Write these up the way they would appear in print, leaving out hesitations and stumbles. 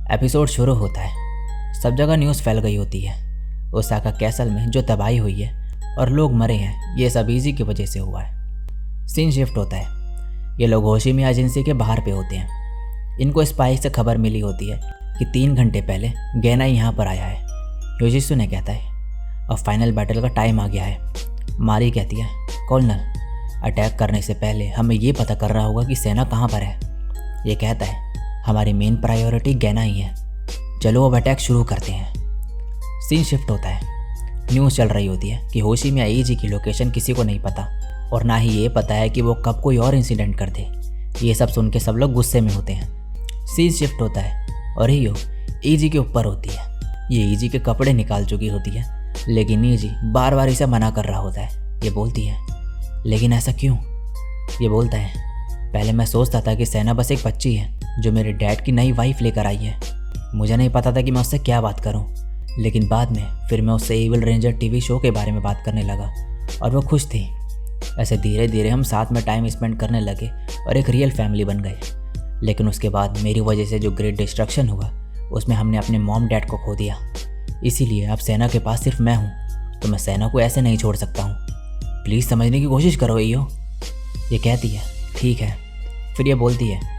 Episode शुरू होता है। सब जगह न्यूज़ फैल गई होती है। ओसाका कैसल में जो तबाही हुई है और लोग मरे हैं, ये सब ईजी की वजह से हुआ है। सीन शिफ्ट होता है। ये लोग होशिमिया एजेंसी के बाहर पे होते हैं। इनको स्पाई से खबर मिली होती है कि 3 घंटे पहले गेनाई यहाँ पर आया है। योजित्सु ने कहता है अब फाइनल बैटल का टाइम आ गया है। मारी कहती है कर्नल, अटैक करने से पहले हमें ये पता कर रहा होगा कि सेना कहाँ पर है। ये कहता है हमारी मेन प्रायोरिटी गेनाई है, चलो अब अटैक शुरू करते हैं। सीन शिफ्ट होता है। न्यूज़ चल रही होती है कि होशिमिया एजी की लोकेशन किसी को नहीं पता और ना ही ये पता है कि वो कब कोई और इंसिडेंट कर दे। ये सब सुन के सब लोग गुस्से में होते हैं। सीन शिफ्ट होता है और हियो एजी के ऊपर होती है। ये एजी के कपड़े निकाल चुकी होती है, लेकिन एजी बार बार इसे मना कर रहा होता है। ये बोलती है लेकिन ऐसा क्यों? ये बोलता है पहले मैं सोचता था कि सेना बस एक बच्ची है जो मेरे डैड की नई वाइफ लेकर आई है। मुझे नहीं पता था कि मैं उससे क्या बात करूं, लेकिन बाद में फिर मैं उससे एविल रेंजर टीवी शो के बारे में बात करने लगा और वो खुश थी। ऐसे धीरे धीरे हम साथ में टाइम स्पेंड करने लगे और एक रियल फैमिली बन गए। लेकिन उसके बाद मेरी वजह से जो ग्रेट डिस्ट्रक्शन हुआ उसमें हमने अपने मॉम डैड को खो दिया। इसीलिए अब सेना के पास सिर्फ मैं हूँ, तो मैं सेना को ऐसे नहीं छोड़ सकता हूँ। प्लीज़ समझने की कोशिश करो ईयो। ये कहती है ठीक है। फिर ये बोलती है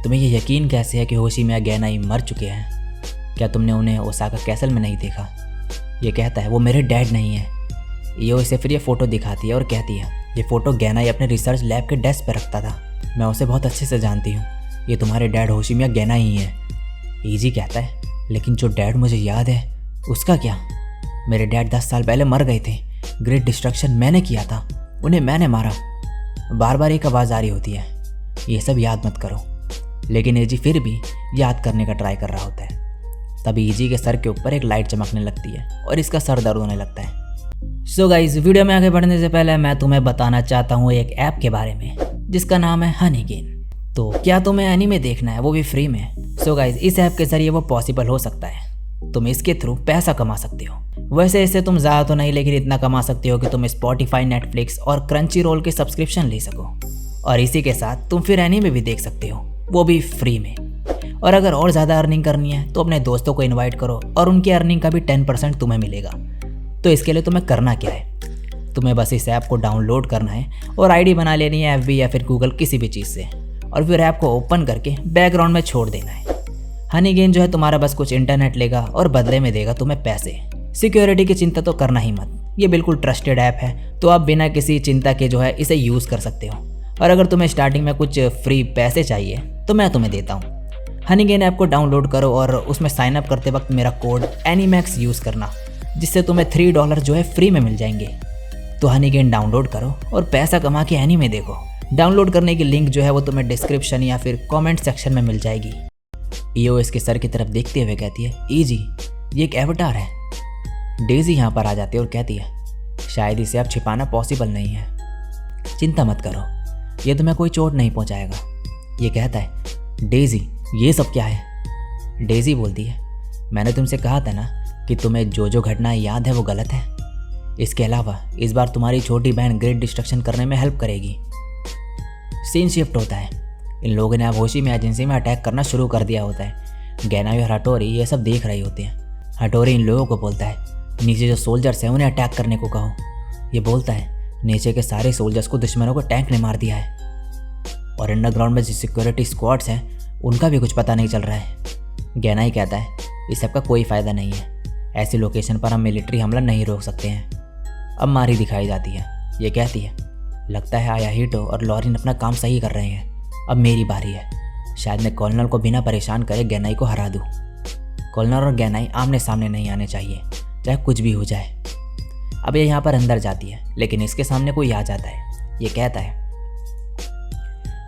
तुम्हें ये यकीन कैसे है कि होशिमिया गेनाई मर चुके हैं? क्या तुमने उन्हें ओसाका कैसल में नहीं देखा? ये कहता है वो मेरे डैड नहीं है। यो इसे फिर ये फ़ोटो दिखाती है और कहती है ये फ़ोटो गेनाई अपने रिसर्च लैब के डेस्क पर रखता था। मैं उसे बहुत अच्छे से जानती हूँ। ये तुम्हारे डैड होशिमिया गेनाई ही है। ईजी कहता है लेकिन जो डैड मुझे याद है उसका क्या? मेरे डैड 10 साल पहले मर गए थे। ग्रेट डिस्ट्रक्शन मैंने किया था, उन्हें मैंने मारा। बार बार एक आवाज़ आ रही होती है ये सब याद मत करो, लेकिन एजी फिर भी याद करने का ट्राई कर रहा होता है। तभी एजी के सर के ऊपर एक लाइट चमकने लगती है और इसका सर दर्द होने लगता है। सो गाइस, वीडियो में आगे बढ़ने से पहले मैं तुम्हें बताना चाहता हूँ एक ऐप के बारे में जिसका नाम है हनीगेन। तो क्या तुम्हें एनीमे देखना है, वो भी फ्री में? सो गाइस, इस ऐप के जरिए वो पॉसिबल हो सकता है। तुम इसके थ्रू पैसा कमा सकते हो। वैसे इससे तुम ज़्यादा तो नहीं, लेकिन इतना कमा सकते हो कि तुम स्पॉटिफाई, नेटफ्लिक्स और क्रंची रोल के सब्सक्रिप्शन ले सको और इसी के साथ तुम फिर एनीमे भी देख सकते हो, वो भी फ्री में। और अगर और ज़्यादा अर्निंग करनी है तो अपने दोस्तों को इनवाइट करो और उनकी अर्निंग का भी 10% तुम्हें मिलेगा। तो इसके लिए तुम्हें करना क्या है, तुम्हें बस इस ऐप को डाउनलोड करना है और आईडी बना लेनी है एफबी या फिर गूगल किसी भी चीज़ से, और फिर ऐप को ओपन करके बैकग्राउंड में छोड़ देना है। हनीगेन जो है तुम्हारा बस कुछ इंटरनेट लेगा और बदले में देगा तुम्हें पैसे। सिक्योरिटी की चिंता तो करना ही मत, ये बिल्कुल ट्रस्टेड ऐप है, तो आप बिना किसी चिंता के जो है इसे यूज़ कर सकते हो। और अगर तुम्हें स्टार्टिंग में कुछ फ्री पैसे चाहिए तो मैं तुम्हें देता हूँ। हनीगेन ऐप को डाउनलोड करो और उसमें साइन अप करते वक्त मेरा कोड एनीमैक्स यूज़ करना, जिससे तुम्हें $3 जो है फ्री में मिल जाएंगे। तो हनीगेन डाउनलोड करो और पैसा कमा के एनीमे देखो। डाउनलोड करने की लिंक जो है वो तुम्हें डिस्क्रिप्शन या फिर कमेंट सेक्शन में मिल जाएगी। ईओ इसके सर की तरफ देखते हुए कहती है ईजी, ये एक एवटार है। डेजी यहाँ पर आ जाती है और कहती है शायद इसे अब छिपाना पॉसिबल नहीं है, चिंता मत करो, ये तुम्हें कोई चोट नहीं पहुँचाएगा। ये कहता है डेजी ये सब क्या है? डेजी बोलती है मैंने तुमसे कहा था ना कि तुम्हें जो घटना याद है वो गलत है। इसके अलावा इस बार तुम्हारी छोटी बहन ग्रेट डिस्ट्रक्शन करने में हेल्प करेगी। सीन शिफ्ट होता है। इन लोगों ने अब होशिमिया एजेंसी में अटैक करना शुरू कर दिया होता है। गेनाई और हटोरी ये सब देख रही होती हैं। हटोरी इन लोगों को बोलता है नीचे जो सोल्जर्स हैं उन्हें अटैक करने को कहो। ये बोलता है नीचे के सारे सोल्जर्स को दुश्मनों को टैंक ने मार दिया है, और अंडरग्राउंड में जो सिक्योरिटी स्क्वाड्स हैं उनका भी कुछ पता नहीं चल रहा है। गेनाई कहता है इस सब का कोई फ़ायदा नहीं है, ऐसी लोकेशन पर हम मिलिट्री हमला नहीं रोक सकते हैं। अब मारी दिखाई जाती है। ये कहती है लगता है आयाहिटो और लॉरिन अपना काम सही कर रहे हैं, अब मेरी बारी है। शायद मैं कर्नल को बिना परेशान करे गेनाई को हरा दूँ। कर्नल और गेनाई आमने सामने नहीं आने चाहिए, चाहे कुछ भी हो जाए। अब ये यहाँ पर अंदर जाती है, लेकिन इसके सामने कोई आ जाता है। ये कहता है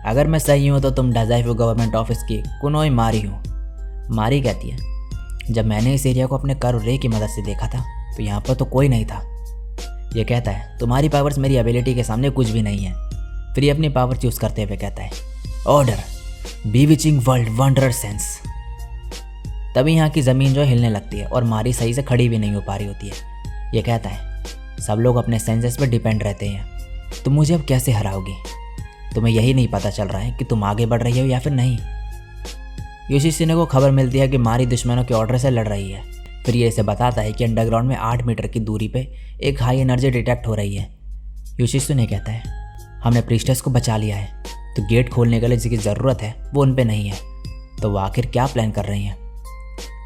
अगर मैं सही हूँ तो तुम डाजाइफू गवर्नमेंट ऑफिस की कुनोई मारी हो। मारी कहती है जब मैंने इस एरिया को अपने कारो रे की मदद से देखा था तो यहाँ पर तो कोई नहीं था। ये कहता है तुम्हारी पावर्स मेरी एबिलिटी के सामने कुछ भी नहीं है। फिर ये अपनी पावर यूज़ करते हुए कहता है, ऑर्डर, बीविचिंग वर्ल्ड वंडर सेंस। तभी यहाँ की ज़मीन जो हिलने लगती है और मारी सही से खड़ी भी नहीं हो पा रही होती है। ये कहता है, सब लोग अपने सेंसेस पर डिपेंड रहते हैं, तुम मुझे अब कैसे हराओगी? तुम्हें यही नहीं पता चल रहा है कि तुम आगे बढ़ रही हो या फिर नहीं। योशित्सुने को खबर मिलती है कि मारी दुश्मनों के ऑर्डर से लड़ रही है। फिर ये इसे बताता है कि अंडरग्राउंड में 8 मीटर की दूरी पे एक हाई एनर्जी डिटेक्ट हो रही है। योशित्सुने कहता है, हमने प्रीस्टेस को बचा लिया है, तो गेट खोलने के लिए जिसकी ज़रूरत है वो उन पे नहीं है, तो वो आखिर क्या प्लान कर रही हैं?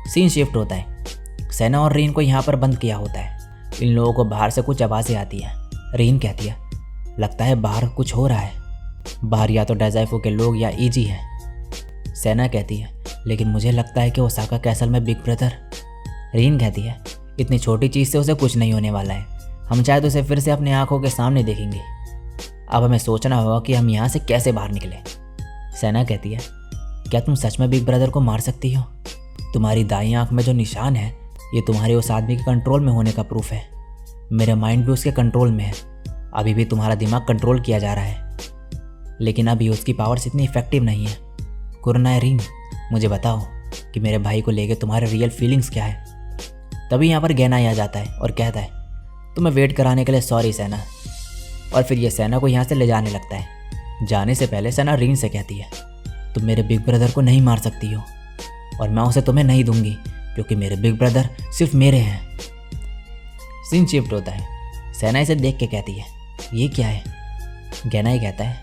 सीन शिफ्ट होता है। सेना और रीन को यहाँ पर बंद किया होता है। इन लोगों को बाहर से कुछ आवाज़ें आती हैं। रीन कहती है, लगता है बाहर कुछ हो रहा है, बाहर या तो डेज़ाइफो के लोग या ईजी हैं। सेना कहती है, लेकिन मुझे लगता है कि ओसाका कैसल में बिग ब्रदर। रीन कहती है, इतनी छोटी चीज़ से उसे कुछ नहीं होने वाला है, हम शायद उसे फिर से अपनी आंखों के सामने देखेंगे। अब हमें सोचना होगा कि हम यहाँ से कैसे बाहर निकलें। सेना कहती है, क्या तुम सच में बिग ब्रदर को मार सकती हो? तुम्हारी दाईं आंख में जो निशान है, ये तुम्हारे उस आदमी के कंट्रोल में होने का प्रूफ है। मेरा माइंड भी उसके कंट्रोल में है। अभी भी तुम्हारा दिमाग कंट्रोल किया जा रहा है, लेकिन अभी उसकी पावर्स इतनी इफेक्टिव नहीं है। कुरनाए रीन, मुझे बताओ कि मेरे भाई को लेकर तुम्हारे रियल फीलिंग्स क्या है? तभी यहाँ पर गहना आ जाता है और कहता है, तुम्हें वेट कराने के लिए सॉरी सेना। और फिर ये सेना को यहाँ से ले जाने लगता है। जाने से पहले सेना रीन से कहती है, तुम मेरे बिग ब्रदर को नहीं मार सकती हो, और मैं उसे तुम्हें नहीं दूंगी, क्योंकि मेरे बिग ब्रदर सिर्फ मेरे हैं। सीन शिफ्ट होता है। सेना इसे देख के कहती है, ये क्या है? गहना कहता है,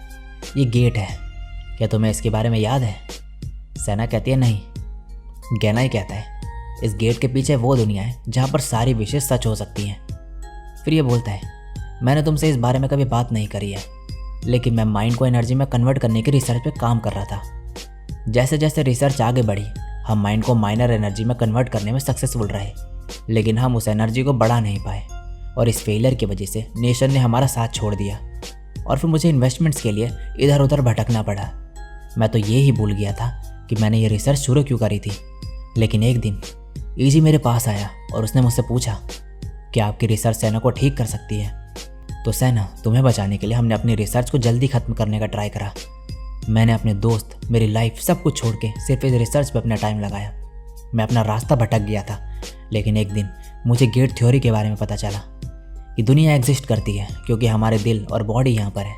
ये गेट है, क्या तुम्हें इसके बारे में याद है? सेना कहती है, नहीं। गहना कहता है, इस गेट के पीछे वो दुनिया है जहाँ पर सारी विशेष सच हो सकती हैं। फिर ये बोलता है, मैंने तुमसे इस बारे में कभी बात नहीं करी है, लेकिन मैं माइंड को एनर्जी में कन्वर्ट करने की रिसर्च पे काम कर रहा था। जैसे जैसे रिसर्च आगे बढ़ी, हम माइंड को माइनर एनर्जी में कन्वर्ट करने में सक्सेसफुल रहे, लेकिन हम उस एनर्जी को बढ़ा नहीं पाए, और इस फेलियर की वजह से नेशन ने हमारा साथ छोड़ दिया, और फिर मुझे इन्वेस्टमेंट्स के लिए इधर उधर भटकना पड़ा। मैं तो ये ही भूल गया था कि मैंने ये रिसर्च शुरू क्यों करी थी। लेकिन एक दिन ईजी मेरे पास आया और उसने मुझसे पूछा कि आपकी रिसर्च सेना को ठीक कर सकती है। तो सेना, तुम्हें बचाने के लिए हमने अपनी रिसर्च को जल्दी ख़त्म करने का ट्राई करा। मैंने अपने दोस्त, मेरी लाइफ सब कुछ छोड़ के सिर्फ इस रिसर्च पे अपना टाइम लगाया। मैं अपना रास्ता भटक गया था, लेकिन एक दिन मुझे गेट थ्योरी के बारे में पता चला कि दुनिया एग्जिस्ट करती है क्योंकि हमारे दिल और बॉडी यहाँ पर है।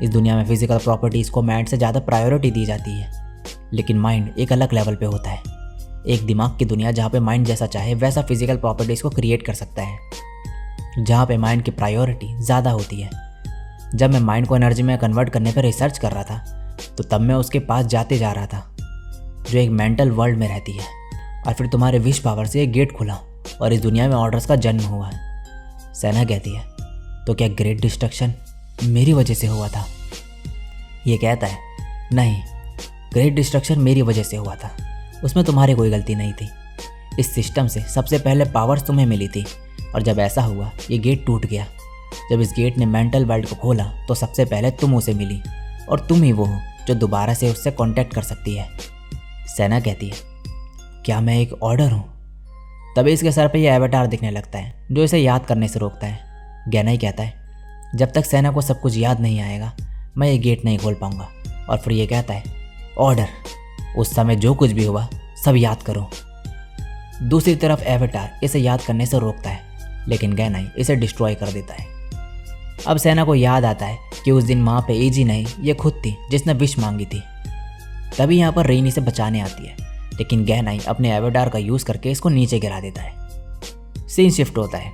इस दुनिया में फिजिकल प्रॉपर्टीज़ को माइंड से ज़्यादा प्रायोरिटी दी जाती है, लेकिन माइंड एक अलग लेवल पे होता है। एक दिमाग की दुनिया जहाँ पे माइंड जैसा चाहे वैसा फिजिकल प्रॉपर्टीज़ को क्रिएट कर सकता है, जहाँ पे माइंड की प्रायोरिटी ज़्यादा होती है। जब मैं माइंड को एनर्जी में कन्वर्ट करने पर रिसर्च कर रहा था, तो तब मैं उसके पास जाते जा रहा था जो एक मेंटल वर्ल्ड में रहती है, और फिर तुम्हारे विश पावर से एक गेट खुला और इस दुनिया में ऑर्डर्स का जन्म हुआ। सेना कहती है, तो क्या ग्रेट डिस्ट्रक्शन मेरी वजह से हुआ था? ये कहता है, नहीं, ग्रेट डिस्ट्रक्शन मेरी वजह से हुआ था, उसमें तुम्हारी कोई गलती नहीं थी। इस सिस्टम से सबसे पहले पावर्स तुम्हें मिली थी, और जब ऐसा हुआ ये गेट टूट गया। जब इस गेट ने मेंटल वर्ल्ड को खोला तो सबसे पहले तुम उसे मिली, और तुम ही वो हो जो दोबारा से उससे कांटेक्ट कर सकती है। सेना कहती है, क्या मैं एक ऑर्डर हूँ? तभी इसके सर पे ये एवेटार दिखने लगता है जो इसे याद करने से रोकता है। गहना कहता है, जब तक सेना को सब कुछ याद नहीं आएगा मैं ये गेट नहीं खोल पाऊंगा। और फिर ये कहता है, ऑर्डर, उस समय जो कुछ भी हुआ सब याद करो। दूसरी तरफ एवेटार इसे याद करने से रोकता है, लेकिन गहना इसे डिस्ट्रॉय कर देता है। अब सेना को याद आता है कि उस दिन वहाँ पे एजी नहीं, ये खुद थी जिसने विश मांगी थी। तभी यहाँ पर रेनी से बचाने आती है, लेकिन गहना अपने एवेटार का यूज़ करके इसको नीचे गिरा देता है। सीन शिफ्ट होता है।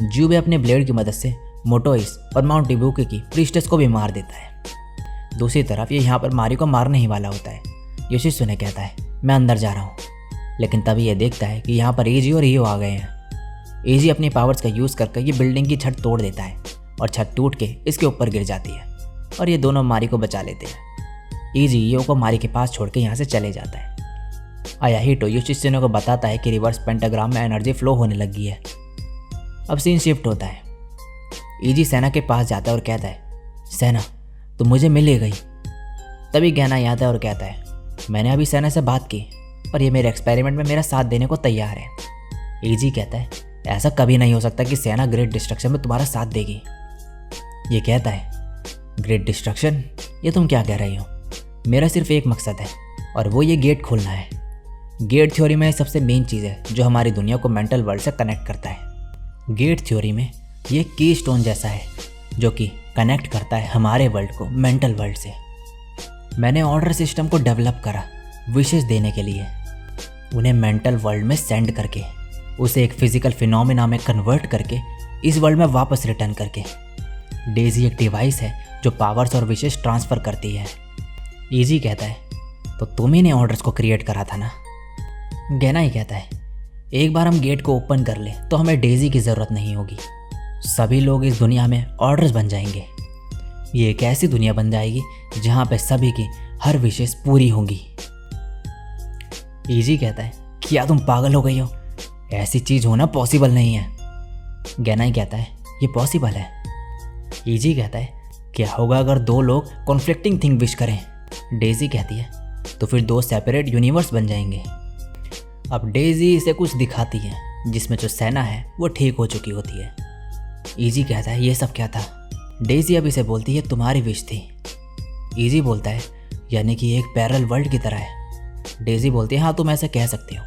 ज्यूबे अपने ब्लेड की मदद से मोटोइस और माउंट इबुकी की प्रीस्टेस को भी मार देता है। दूसरी तरफ ये यहाँ पर मारी को मारने ही वाला होता है। योशित्सुने कहता है, मैं अंदर जा रहा हूँ, लेकिन तभी ये देखता है कि यहाँ पर एजी और ईओ आ गए हैं। एजी अपनी पावर्स का यूज़ करके ये बिल्डिंग की छत तोड़ देता है और छत टूट के इसके ऊपर गिर जाती है, और ये दोनों मारी को बचा लेते हैं। एजी ईओ को मारी के पास छोड़ के यहाँ से चले जाता है। आयाहिटो योशित्सुने को बताता है कि रिवर्स पेंटाग्राम में एनर्जी फ्लो होने लगी है। अब सीन शिफ्ट होता है। एजी सेना के पास जाता है और कहता है, सेना तुम मुझे मिल ही गई। तभी गहना आता है और कहता है, मैंने अभी सेना से बात की और ये मेरे एक्सपेरिमेंट में मेरा साथ देने को तैयार है। एजी कहता है, ऐसा कभी नहीं हो सकता कि सेना ग्रेट डिस्ट्रक्शन में तुम्हारा साथ देगी। ये कहता है, ग्रेट डिस्ट्रक्शन? ये तुम क्या कह रही हो? मेरा सिर्फ एक मकसद है और वो ये गेट खोलना है। गेट थ्योरी में सबसे मेन चीज़ है जो हमारी दुनिया को मेंटल वर्ल्ड से कनेक्ट करता है। गेट थ्योरी में ये की स्टोन जैसा है जो कि कनेक्ट करता है हमारे वर्ल्ड को मेंटल वर्ल्ड से। मैंने ऑर्डर सिस्टम को डेवलप करा विशेष देने के लिए, उन्हें मेंटल वर्ल्ड में सेंड करके, उसे एक फिजिकल फिनोमेना में कन्वर्ट करके, इस वर्ल्ड में वापस रिटर्न करके। डेजी एक डिवाइस है जो पावर्स और विशेष ट्रांसफ़र करती है। ईजी कहता है तो तुम ही ने ऑर्डर्स को क्रिएट करा था ना। गैना ही कहता है एक बार हम गेट को ओपन कर ले तो हमें डेजी की ज़रूरत नहीं होगी, सभी लोग इस दुनिया में ऑर्डर्स बन जाएंगे। ये एक ऐसी दुनिया बन जाएगी जहाँ पे सभी की हर विशेष पूरी होंगी। ईजी कहता है क्या तुम पागल हो गई हो, ऐसी चीज़ होना पॉसिबल नहीं है। गैना ही कहता है ये पॉसिबल है। ईजी कहता है क्या होगा अगर दो लोग कॉन्फ्लिक्टिंग थिंग विश करें? डेजी कहती है तो फिर दो सेपरेट यूनिवर्स बन जाएंगे। अब डेजी इसे कुछ दिखाती है जिसमें जो सेना है वो ठीक हो चुकी होती है। ईजी कहता है ये सब क्या था? डेजी अब इसे बोलती है तुम्हारी विश थी। ईजी बोलता है यानी कि एक पैरेलल वर्ल्ड की तरह है। डेजी बोलती है हाँ तुम ऐसे कह सकते हो।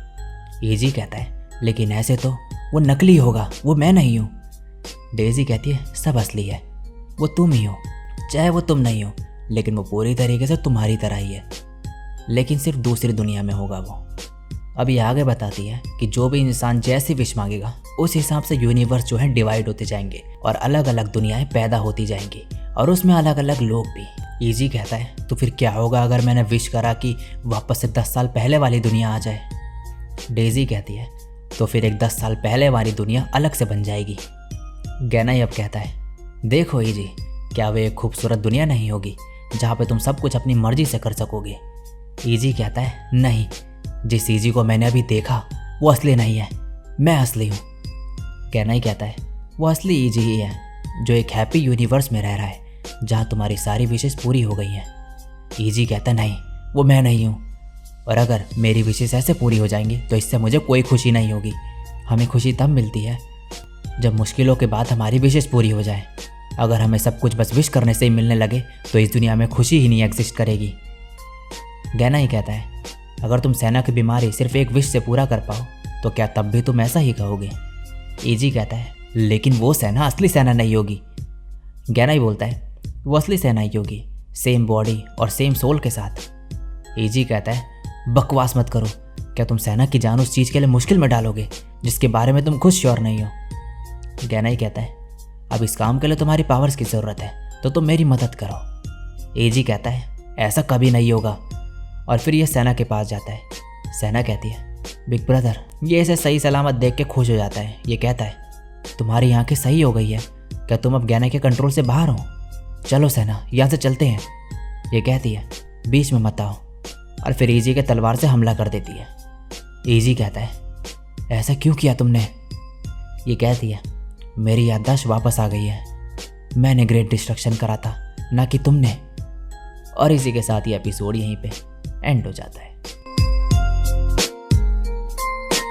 ईजी कहता है लेकिन ऐसे तो वो नकली होगा, वो मैं नहीं हूँ। डेजी कहती है सब असली है, वो तुम ही हो, चाहे वो तुम नहीं हो, लेकिन वो पूरी तरीके से तुम्हारी तरह ही है, लेकिन सिर्फ दूसरी दुनिया में होगा वो। अब ये आगे बताती है कि जो भी इंसान जैसी विश मांगेगा उस हिसाब से यूनिवर्स जो है डिवाइड होते जाएंगे और अलग अलग दुनियाएं पैदा होती जाएंगी और उसमें अलग अलग लोग भी। ईजी कहता है तो फिर क्या होगा अगर मैंने विश करा कि वापस से 10 साल पहले वाली दुनिया आ जाए? डेजी कहती है तो फिर एक 10 साल पहले वाली दुनिया अलग से बन जाएगी। गैना अब कहता है देखो ईजी, क्या वो एक खूबसूरत दुनिया नहीं होगी जहाँ पे तुम सब कुछ अपनी मर्जी से कर सकोगे? ईजी कहता है नहीं, जिस ईजी को मैंने अभी देखा वो असली नहीं है, मैं असली हूँ। गैना ही कहता है वो असली ईजी ही है जो एक हैप्पी यूनिवर्स में रह रहा है जहाँ तुम्हारी सारी विशेष पूरी हो गई हैं। ईजी कहता है नहीं, वो मैं नहीं हूँ, और अगर मेरी विशेष ऐसे पूरी हो जाएंगी तो इससे मुझे कोई खुशी नहीं होगी। हमें खुशी तब मिलती है जब मुश्किलों के बाद हमारी विशेष पूरी हो जाए। अगर हमें सब कुछ बस विश करने से ही मिलने लगे तो इस दुनिया में खुशी ही नहीं एग्जिस्ट करेगी। गैना ही कहता है अगर तुम सेना की बीमारी सिर्फ एक विश से पूरा कर पाओ तो क्या तब भी तुम ऐसा ही कहोगे? ईजी कहता है लेकिन वो सेना असली सेना नहीं होगी। गैना ही बोलता है वो असली सेना ही होगी, सेम बॉडी और सेम सोल के साथ। ईजी कहता है बकवास मत करो, क्या तुम सेना की जान उस चीज़ के लिए मुश्किल में डालोगे जिसके बारे में तुम खुद श्योर नहीं हो? गैना ही कहता है अब इस काम के लिए तुम्हारी पावर्स की ज़रूरत है तो तुम मेरी मदद करो। ईजी कहता है ऐसा कभी नहीं होगा, और फिर ये सेना के पास जाता है। सेना कहती है बिग ब्रदर, ये इसे सही सलामत देख के खुश हो जाता है। ये कहता है तुम्हारी आंखें सही हो गई है, क्या तुम अब गैना के कंट्रोल से बाहर हो? चलो सेना यहाँ से चलते हैं। ये कहती है बीच में मत आओ, और फिर ईजी के तलवार से हमला कर देती है। ईजी कहता है ऐसा क्यों किया तुमने? ये कहती है मेरी याददाश्त वापस आ गई है, मैंने ग्रेट डिस्ट्रक्शन करा था ना कि तुमने। और इसी के साथ ये एपिसोड यहीं पे एंड हो जाता है।